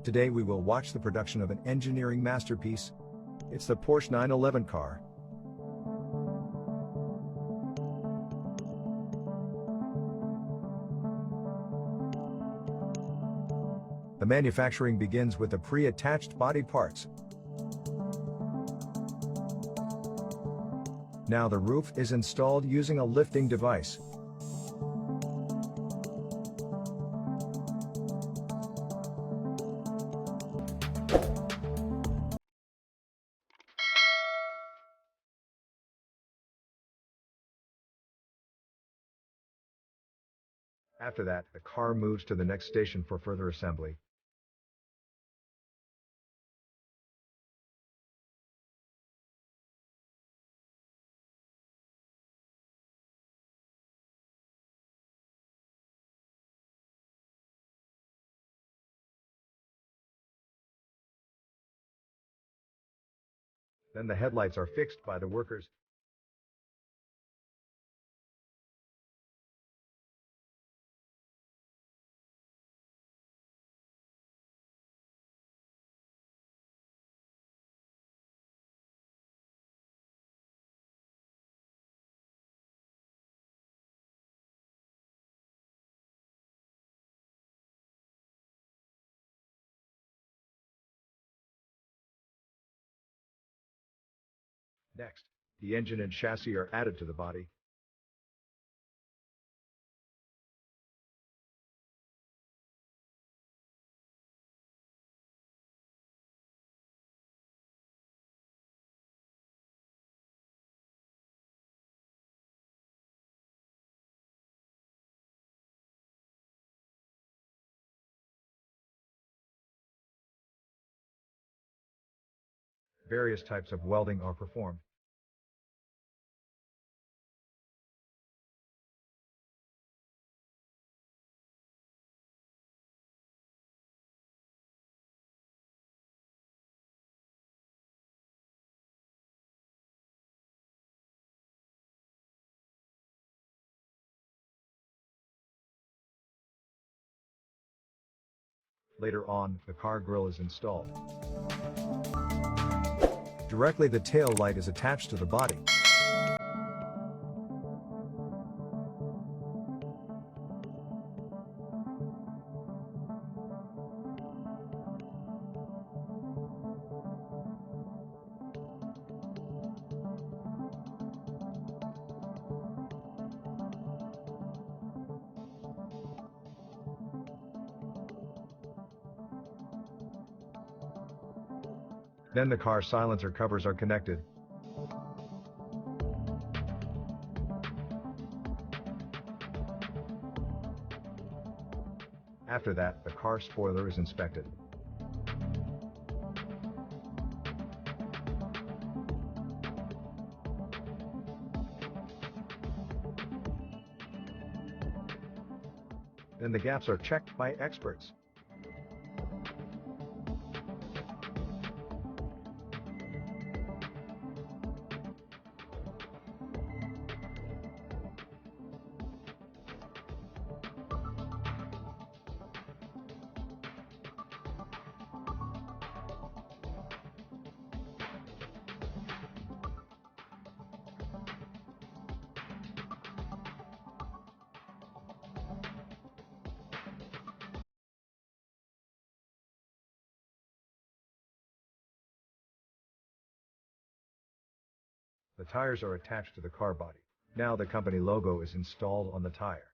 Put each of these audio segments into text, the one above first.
Today we will watch the production of an engineering masterpiece. It's the Porsche 911 car. The manufacturing begins with the pre-attached body parts. Now the roof is installed using a lifting device. After that, the car moves to the next station for further assembly. Then the headlights are fixed by the workers. Next, the engine and chassis are added to the body. Various types of welding are performed. Later on, the car grille is installed. Directly, the tail light is attached to the body. Then the car silencer covers are connected. After that, the car spoiler is inspected. Then the gaps are checked by experts. The tires are attached to the car body. Now the company logo is installed on the tire.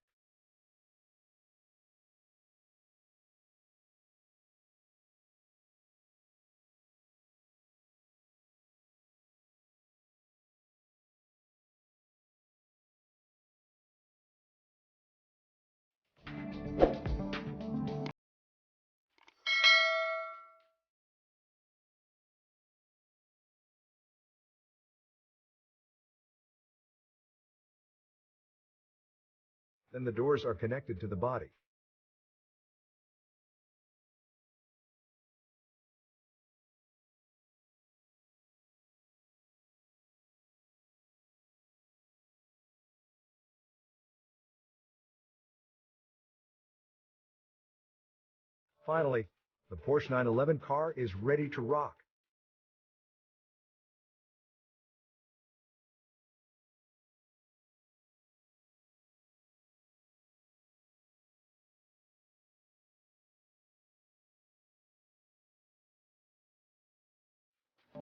Then the doors are connected to the body. Finally, The Porsche 911 car is ready to rock.